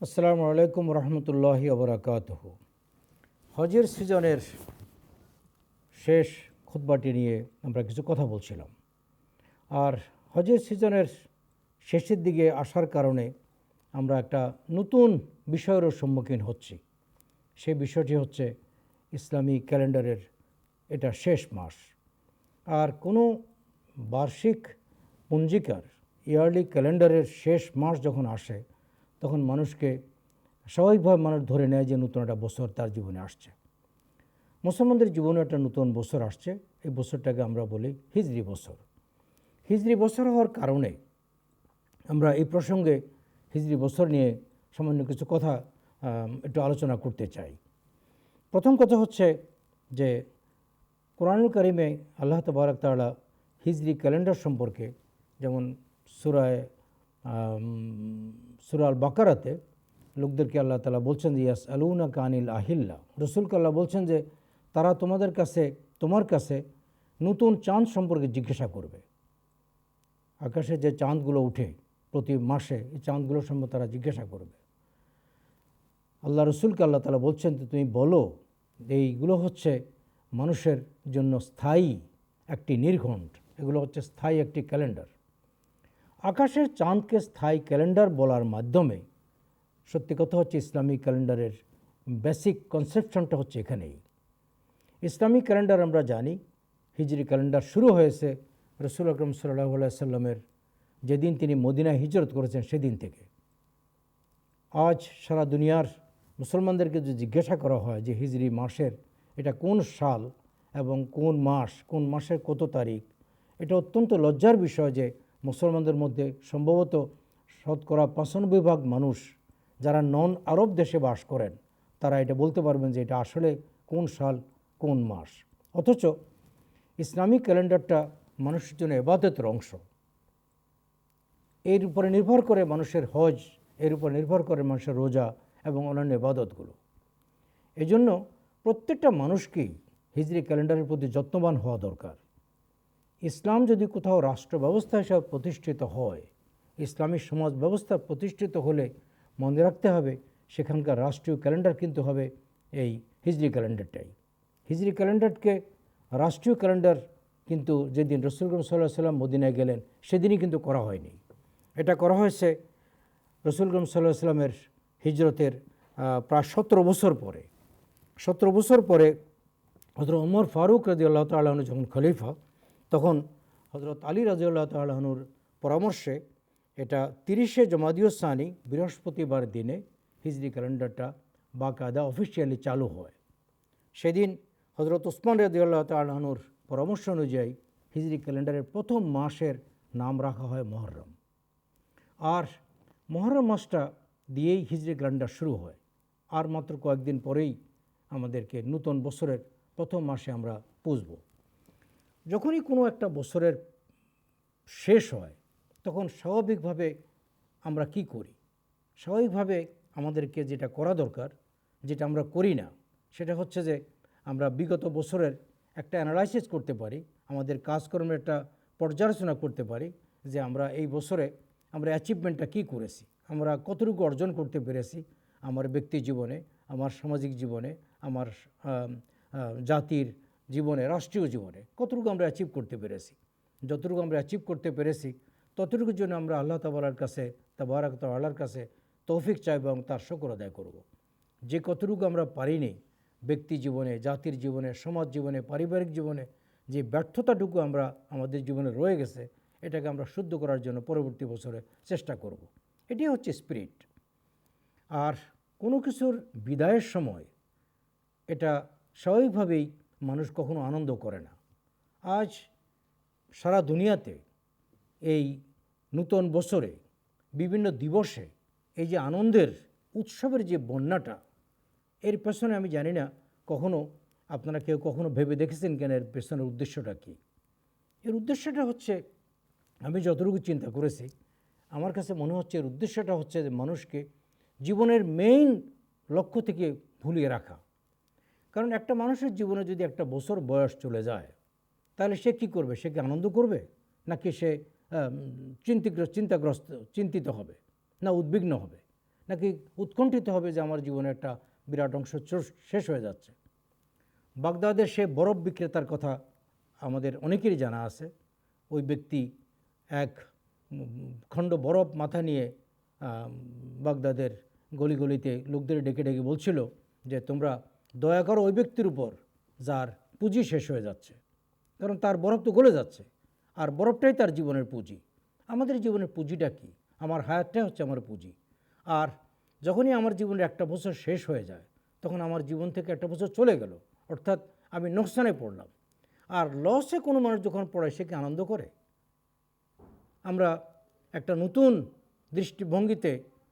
আসসালামু আলাইকুম রহমতুল্লাহি ওবরাকাতুহু। হজের সিজনের শেষ খুতবাটি নিয়ে আমরা কিছু কথা বলছিলাম। আর হজের সিজনের শেষের দিকে আসার কারণে আমরা একটা নতুন বিষয়েরও সম্মুখীন হচ্ছি। সেই বিষয়টি হচ্ছে ইসলামী ক্যালেন্ডারের এটা শেষ মাস। আর কোনো বার্ষিক পঞ্জিকার ইয়ারলি ক্যালেন্ডারের শেষ মাস যখন আসে তখন মানুষকে স্বাভাবিকভাবে মানুষ ধরে নেয় যে নতুন একটা বছর তার জীবনে আসছে। মুসলমানদের জীবনে একটা নতুন বছর আসছে। এই বছরটাকে আমরা বলি হিজরি বছর। হিজরি বছর হওয়ার কারণে আমরা এই প্রসঙ্গে হিজরি বছর নিয়ে সামান্য কিছু কথা একটু আলোচনা করতে চাই। প্রথম কথা হচ্ছে যে কোরআনুল কারিমে আল্লাহ তাবারক তাআলা হিজরি ক্যালেন্ডার সম্পর্কে যেমন সূরা আল বাকারাতে লোকদেরকে আল্লাহ তাআলা বলছেন যে ইয়াসআলুনাকা আনিল আহিল্লা, রাসূলকে আল্লাহ বলছেন যে তারা তোমার কাছে নতুন চাঁদ সম্পর্কে জিজ্ঞাসা করবে। আকাশে যে চাঁদগুলো উঠে প্রতি মাসে এই চাঁদগুলো সম্পর্কে তারা জিজ্ঞাসা করবে। আল্লাহ রসুলকে আল্লাহ তাআলা বলছেন যে তুমি বলো এইগুলো হচ্ছে মানুষের জন্য স্থায়ী একটি নির্ঘণ্ট, এগুলো হচ্ছে স্থায়ী একটি ক্যালেন্ডার। আকাশের চাঁদকে স্থায়ী ক্যালেন্ডার বলার মাধ্যমে সত্যি কথা হচ্ছে ইসলামিক ক্যালেন্ডারের বেসিক কনসেপশনটা হচ্ছে এখানেই। ইসলামিক ক্যালেন্ডার আমরা জানি হিজরি ক্যালেন্ডার শুরু হয়েছে রাসূল আকরাম সাল্লাল্লাহু আলাইহি সাল্লামের যেদিন তিনি মদিনায় হিজরত করেছেন সেদিন থেকে। আজ সারা দুনিয়ার মুসলমানদেরকে যদি জিজ্ঞাসা করা হয় যে হিজরি মাসের এটা কোন সাল এবং কোন মাসের কত তারিখ, এটা অত্যন্ত লজ্জার বিষয় যে মুসলমানদের মধ্যে সম্ভবত শতকরা ৯৫% মানুষ যারা নন আরব দেশে বাস করেন তারা এটা বলতে পারবেন যে এটা আসলে কোন সাল কোন মাস। অথচ ইসলামিক ক্যালেন্ডারটা মানুষের জন্য ইবাদতের অংশ। এর উপরে নির্ভর করে মানুষের হজ, এর উপর নির্ভর করে মানুষের রোজা এবং অন্যান্য ইবাদতগুলো। এজন্য প্রত্যেকটা মানুষকেই হিজরি ক্যালেন্ডারের প্রতি যত্নবান হওয়া দরকার। ইসলাম যদি কোথাও রাষ্ট্র ব্যবস্থা হিসাবে প্রতিষ্ঠিত হয়, ইসলামী সমাজ ব্যবস্থা প্রতিষ্ঠিত হলে মনে রাখতে হবে সেখানকার রাষ্ট্রীয় ক্যালেন্ডার কিন্তু হবে এই হিজরি ক্যালেন্ডারটাই। হিজরি ক্যালেন্ডারকে রাষ্ট্রীয় ক্যালেন্ডার কিন্তু যেদিন রাসূল সাল্লাল্লাহু আলাইহি সাল্লাম মদিনায় গেলেন সেদিনই কিন্তু করা হয়নি। এটা করা হয়েছে রাসূল সাল্লাল্লাহু আলাইহি সাল্লামের হিজরতের প্রায় ১৭ বছর পরে। ১৭ বছর পরে হযরত ওমর ফারুক রাদিয়াল্লাহু তাআলা আনহু যখন খলিফা, তখন হযরত আলী রাদিয়াল্লাহু তাআলা আনহুর পরামর্শে এটা ৩০শে জমাদিউ সানি বৃহস্পতিবার দিনে হিজরি ক্যালেন্ডারটা বাকায়দা অফিসিয়ালি চালু হয়। সেদিন হযরত ওসমান রাদিয়াল্লাহু তাআলা আনহুর পরামর্শ অনুযায়ী হিজরি ক্যালেন্ডারের প্রথম মাসের নাম রাখা হয় মুহররম। আর মুহররম মাসটা দিয়েই হিজরি ক্যালেন্ডার শুরু হয়। আর মাত্র কয়েকদিন পরেই আমাদেরকে নতুন বছরের প্রথম মাসে আমরা পুজব। যখনই কোনো একটা বছরের শেষ হয় তখন স্বাভাবিকভাবে আমরা কি করি? স্বাভাবিকভাবে আমাদেরকে যেটা করা দরকার, যেটা আমরা করি না, সেটা হচ্ছে যে আমরা বিগত বছরের একটা অ্যানালাইসিস করতে পারি, আমাদের কাজকর্মের একটা পর্যালোচনা করতে পারি যে আমরা এই বছরে আমরা অ্যাচিভমেন্টটা কী করেছি, আমরা কতটুকু অর্জন করতে পেরেছি আমার ব্যক্তি জীবনে, আমার সামাজিক জীবনে, আমার জাতির জীবনে, রাষ্ট্রীয় জীবনে কতটুকু আমরা অ্যাচিভ করতে পেরেছি। যতটুকু আমরা অ্যাচিভ করতে পেরেছি ততটুকুর জন্য আমরা আল্লাহ তাবারার কাছে তাবারাক তাআলার কাছে তৌফিক চাইব এবং তার শুকর আদায় করব। যে কতটুকু আমরা পারিনি ব্যক্তি জীবনে, জাতির জীবনে, সমাজ জীবনে, পারিবারিক জীবনে যে ব্যর্থতাটুকু আমরা আমাদের জীবনে রয়ে গেছে এটাকে আমরা শুদ্ধ করার জন্য পরবর্তী বছরে চেষ্টা করব। এটি হচ্ছে স্পিরিট। আর কোনো কিছুর বিদায়ের সময় এটা স্বাভাবিকভাবেই মানুষ কখনো আনন্দ করে না। আজ সারা দুনিয়াতে এই নূতন বছরে বিভিন্ন দিবসে এই যে আনন্দের উৎসবের যে বন্যাটা, এর পেছনে আমি জানি না কখনো আপনারা কেউ কখনো ভেবে দেখেছেন কেন এর পেছনের উদ্দেশ্যটা কী? এর উদ্দেশ্যটা হচ্ছে, আমি যতটুকু চিন্তা করেছি আমার কাছে মনে হচ্ছে এর উদ্দেশ্যটা হচ্ছে যে মানুষকে জীবনের মেইন লক্ষ্য থেকে ভুলিয়ে রাখা। কারণ একটা মানুষের জীবনে যদি একটা বছর বয়স চলে যায় তাহলে সে কী করবে? সে কি আনন্দ করবে, নাকি সে চিন্তিত হবে, না উদ্বিগ্ন হবে? নাকি উৎকণ্ঠিত হবে যে আমার জীবনে একটা বিরাট অংশ শেষ হয়ে যাচ্ছে? বাগদাদের সে বরফ বিক্রেতার কথা আমাদের অনেকেরই জানা আছে। ওই ব্যক্তি এক খণ্ড বরফ মাথা নিয়ে বাগদাদের গলিগলিতে লোকদের ডেকে ডেকে বলছিল যে তোমরা দয়া করো ওই ব্যক্তির উপর যার পুঁজি শেষ হয়ে যাচ্ছে, কারণ তার বরফ তো গলে যাচ্ছে, আর বরফটাই তার জীবনের পুঁজি। আমাদের জীবনের পুঁজিটা কি? আমার হায়াতটাই হচ্ছে আমার পুঁজি। আর যখনই আমার জীবনের একটা বছর শেষ হয়ে যায়, তখন আমার জীবন থেকে একটা বছর চলে গেল, অর্থাৎ আমি নোকসানে পড়লাম। আর লসে কোনো মানুষ যখন পড়ে সে কি আনন্দ করে? আমরা একটা নতুন দৃষ্টিভঙ্গিতে,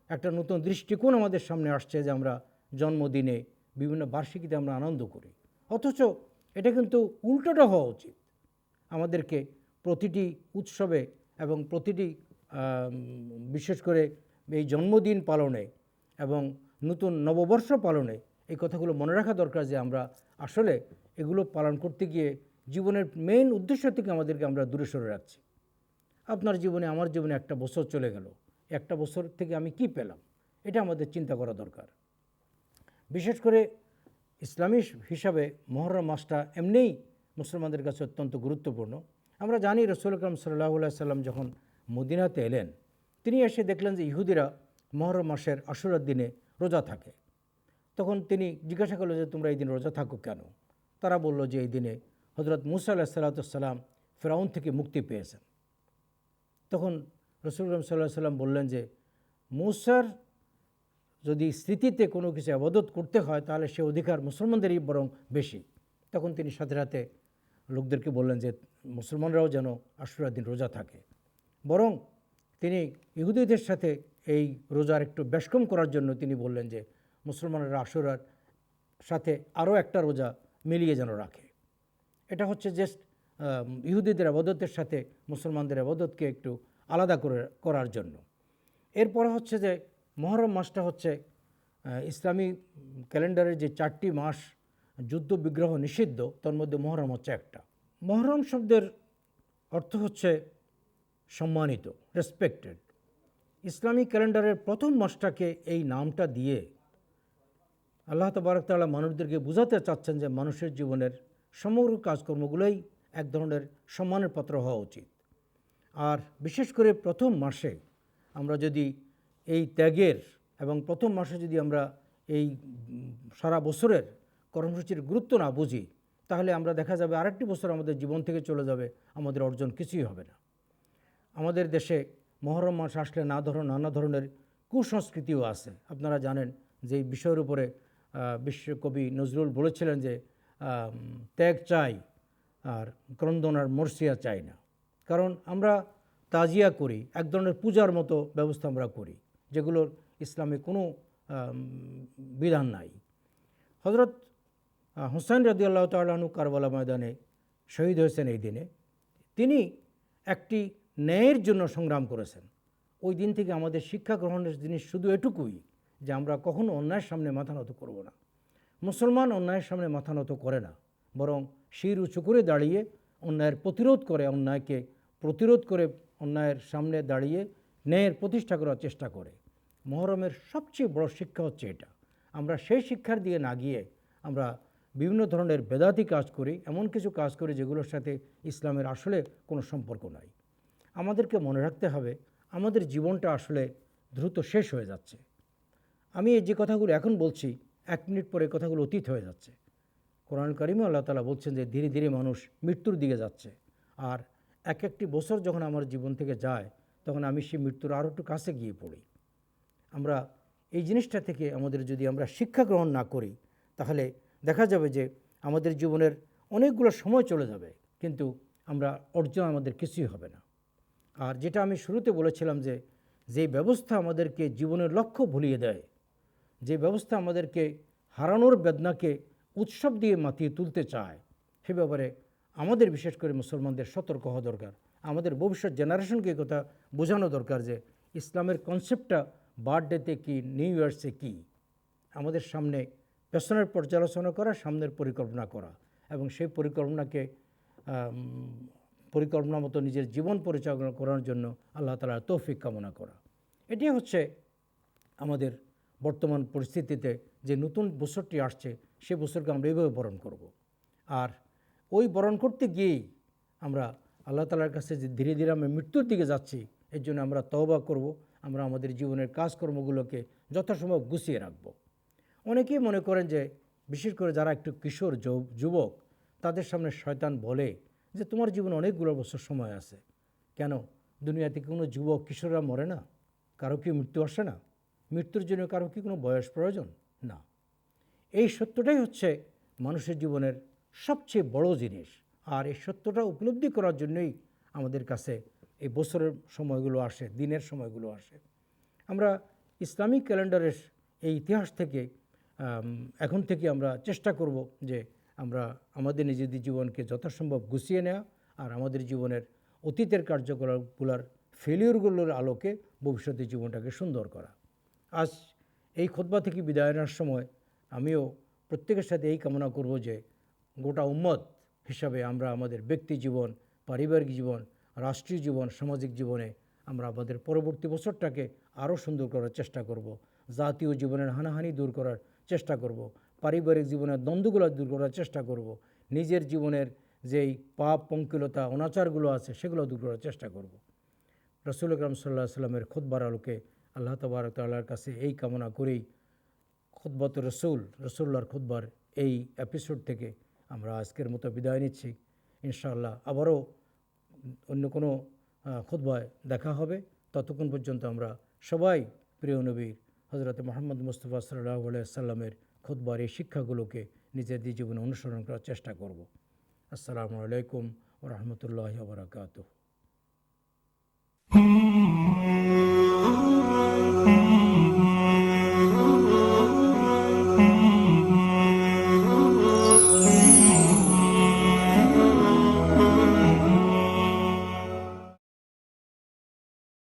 একটা নতুন দৃষ্টিকোণ আমাদের সামনে আসছে যে আমরা জন্মদিনে, বিভিন্ন বার্ষিকীতে আমরা আনন্দ করি, অথচ এটা কিন্তু উল্টোটা হওয়া উচিত। আমাদেরকে প্রতিটি উৎসবে এবং প্রতিটি বিশেষ করে এই জন্মদিন পালনে এবং নতুন নববর্ষ পালনে এই কথাগুলো মনে রাখা দরকার যে আমরা আসলে এগুলো পালন করতে গিয়ে জীবনের মেইন উদ্দেশ্য থেকে আমাদেরকে আমরা দূরে সরে রাখছি। আপনার জীবনে, আমার জীবনে একটা বছর চলে গেল, একটা বছর থেকে আমি কি পেলাম, এটা আমাদের চিন্তা করা দরকার। বিশেষ করে ইসলামী হিসাবে মুহররম মাসটা এমনিই মুসলমানদের কাছে অত্যন্ত গুরুত্বপূর্ণ। আমরা জানি রাসূল আকরাম সাল্লাল্লাহু আলাইহি সাল্লাম যখন মদিনাতে এলেন, তিনি এসে দেখলেন যে ইহুদিরা মুহররম মাসের আশুরার দিনে রোজা থাকে। তখন তিনি জিজ্ঞাসা করলেন যে তোমরা এই দিন রোজা থাকো কেন? তারা বলল যে এই দিনে হযরত মূসা আলাইহিস সালাম ফেরাউন থেকে মুক্তি পেয়েছেন। তখন রাসূল আকরাম সাল্লাল্লাহু আলাইহি সাল্লাম বললেন যে মূসার যদি স্মৃতিতে কোনো কিছু ইবাদত করতে হয় তাহলে সে অধিকার মুসলমানদেরই বরং বেশি। তখন তিনি সাথে সাথে লোকদেরকে বললেন যে মুসলমানরাও যেন আশুরার দিন রোজা থাকে। বরং তিনি ইহুদিদের সাথে এই রোজার একটু বেশকম করার জন্য তিনি বললেন যে মুসলমানরা আশুরার সাথে আরও একটা রোজা মিলিয়ে যেন রাখে। এটা হচ্ছে জাস্ট ইহুদিদের ইবাদতের সাথে মুসলমানদের ইবাদতকে একটু আলাদা করার জন্য। এরপরে হচ্ছে যে মুহররম মাসটা হচ্ছে ইসলামী ক্যালেন্ডারের যে 4টি মাস যুদ্ধ বিগ্রহ নিষিদ্ধ, তার মধ্যে মুহররম হচ্ছে একটা। মুহররম শব্দের অর্থ হচ্ছে সম্মানিত, রেসপেক্টেড। ইসলামী ক্যালেন্ডারের প্রথম মাসটাকে এই নামটা দিয়ে আল্লাহ তাবারক তাআলা মানুষদেরকে বোঝাতে চাচ্ছেন যে মানুষের জীবনের সমগ্র কাজকর্মগুলোই এক ধরনের সম্মানের পাত্র হওয়া উচিত। আর বিশেষ করে প্রথম মাসে আমরা যদি এই ত্যাগের এবং প্রথম মাসে যদি আমরা এই সারা বছরের কর্মসূচির গুরুত্ব না বুঝি, তাহলে আমরা দেখা যাবে আরেকটি বছর আমাদের জীবন থেকে চলে যাবে, আমাদের অর্জন কিছুই হবে না। আমাদের দেশে মুহররম মাস আসলে নানা ধরনের কুসংস্কৃতিও আছে। আপনারা জানেন যে এই বিষয়ের উপরে বিশ্বকবি নজরুল বলেছিলেন যে ত্যাগ চাই আর ক্রন্দন আর মরসিয়া চাই না। কারণ আমরা তাজিয়া করি, এক ধরনের পূজার মতো ব্যবস্থা আমরা করি, যেগুলোর ইসলামে কোনো বিধান নাই। হযরত হুসাইন রাদিয়াল্লাহু তাআলা আনহু কারবালা ময়দানে শহীদ হয়েছেন এই দিনে। তিনি একটি ন্যায়ের জন্য সংগ্রাম করেছেন। ওই দিন থেকে আমাদের শিক্ষা গ্রহণের জিনিস শুধু এটুকুই যে আমরা কখনো অন্যায়ের সামনে মাথা নত করব না। মুসলমান অন্যায়ের সামনে মাথা নত করে না, বরং শির উঁচু করে দাঁড়িয়ে অন্যায়ের প্রতিরোধ করে, অন্যায়কে প্রতিরোধ করে অন্যায়ের সামনে দাঁড়িয়ে ন্যায়ের প্রতিষ্ঠা করার চেষ্টা করে। মুহররমের সবচেয়ে বড় শিক্ষা হচ্ছে এটা। আমরা সেই শিক্ষার দিকে না গিয়ে আমরা বিভিন্ন ধরনের বেদাতি কাজ করি, এমন কিছু কাজ করি যেগুলোর সাথে ইসলামের আসলে কোনো সম্পর্ক নাই। আমাদেরকে মনে রাখতে হবে আমাদের জীবনটা আসলে দ্রুত শেষ হয়ে যাচ্ছে। আমি এই যে কথাগুলো এখন বলছি, 1 মিনিট পরে কথাগুলো অতীত হয়ে যাচ্ছে। কোরআন কারিমে আল্লাহ তাআলা বলছেন যে ধীরে ধীরে মানুষ মৃত্যুর দিকে যাচ্ছে। আর একটি বছর যখন আমার জীবন থেকে যায়, তখন আমি সেই মৃত্যুর আরও একটু কাছে গিয়ে পড়ি। আমরা এই জিনিসটা থেকে যদি আমরা শিক্ষা গ্রহণ না করি, তাহলে দেখা যাবে যে আমাদের জীবনের অনেকগুলো সময় চলে যাবে, কিন্তু আমরা অর্জন আমাদের কিছুই হবে না। আর যেটা আমি শুরুতে বলেছিলাম যে যে ব্যবস্থা আমাদেরকে জীবনের লক্ষ্য ভুলিয়ে দেয়, যে ব্যবস্থা আমাদেরকে হারানোর বেদনাকে উৎসব দিয়ে মাতিয়ে তুলতে চায়, সে ব্যাপারে আমাদের বিশেষ করে মুসলমানদের সতর্ক হওয়া দরকার। আমাদের ভবিষ্যৎ জেনারেশনকে কথা বোঝানো দরকার যে ইসলামের কনসেপ্টটা বার্থডেতে কি, নিউ ইয়ার্সে কি। আমাদের সামনে পেছনের পর্যালোচনা করা, সামনের পরিকল্পনা করা এবং সেই পরিকল্পনা মতো নিজের জীবন পরিচালনা করার জন্য আল্লাহ তাআলার তৌফিক কামনা করা। এটি হচ্ছে আমাদের বর্তমান পরিস্থিতিতে যে নতুন বছরটি আসছে সে বছরকে আমরা এইভাবে বরণ করব। আর ওই বরণ করতে গিয়েই আমরা আল্লাহ তাআলার কাছে যে ধীরে ধীরে আমরা মৃত্যুর দিকে যাচ্ছি, এর জন্য আমরা তওবা করব, আমরা আমাদের জীবনের কাজকর্মগুলোকে যথাসম্ভব গুছিয়ে রাখব। অনেকেই মনে করেন যে বিশেষ করে যারা একটু কিশোর যুবক, তাদের সামনে শয়তান বলে যে তোমার জীবনে অনেকগুলো বছর সময় আছে, কেন দুনিয়াতে কোনো যুবক কিশোররা মরে না? কারো কি মৃত্যু আসে না? মৃত্যুর জন্য কারো কি কোনো বয়স প্রয়োজন? না। এই সত্যটাই হচ্ছে মানুষের জীবনের সবচেয়ে বড় জিনিস। আর এই সত্যটা উপলব্ধি করার জন্যই আমাদের কাছে এই বছরের সময়গুলো আসে, দিনের সময়গুলো আসে। আমরা ইসলামিক ক্যালেন্ডারের এই ইতিহাস থেকে এখন থেকে আমরা চেষ্টা করব যে আমরা আমাদের নিজেদের জীবনকে যথাসম্ভব গুছিয়ে নেওয়া আর আমাদের জীবনের অতীতের কার্যকলাপগুলোর ফেলিওরগুলোর আলোকে ভবিষ্যতের জীবনটাকে সুন্দর করা। আজ এই খুতবা থেকে বিদায় নেওয়ার সময় আমিও প্রত্যেকের সাথে এই কামনা করব যে গোটা উম্মত হিসাবে আমরা আমাদের ব্যক্তি জীবন, পারিবারিক জীবন, রাষ্ট্রীয় জীবন, সামাজিক জীবনে আমরা আমাদের পরবর্তী বছরটাকে আরও সুন্দর করার চেষ্টা করব। জাতীয় জীবনের হানাহানি দূর করার চেষ্টা করব, পারিবারিক জীবনের দ্বন্দ্বগুলো দূর করার চেষ্টা করব, নিজের জীবনের যেই পাপ পঙ্কিলতা অনাচারগুলো আছে সেগুলো দূর করার চেষ্টা করব। রাসূল আকরাম সাল্লাল্লাহু আলাইহি সাল্লামের খুতবার আলোকে আল্লাহ তাবারক তাআলার কাছে এই কামনা করেই খুতবাত রসুল্লাহর খুতবার এই এপিসোড থেকে আমরা আজকের মতো বিদায় নিচ্ছি। ইনশাআল্লাহ আবারও অন্য কোনো খুতবায় দেখা হবে। ততক্ষণ পর্যন্ত আমরা সবাই প্রিয় নবীর হযরত মুহাম্মদ মুস্তাফা সাল্লাল্লাহু আলাইহি সাল্লামের খুতবার এই শিক্ষাগুলোকে নিজেদের জীবনে অনুসরণ করার চেষ্টা করব। আসসালামু আলাইকুম ওয়া রাহমাতুল্লাহি ওয়া বারাকাতুহু।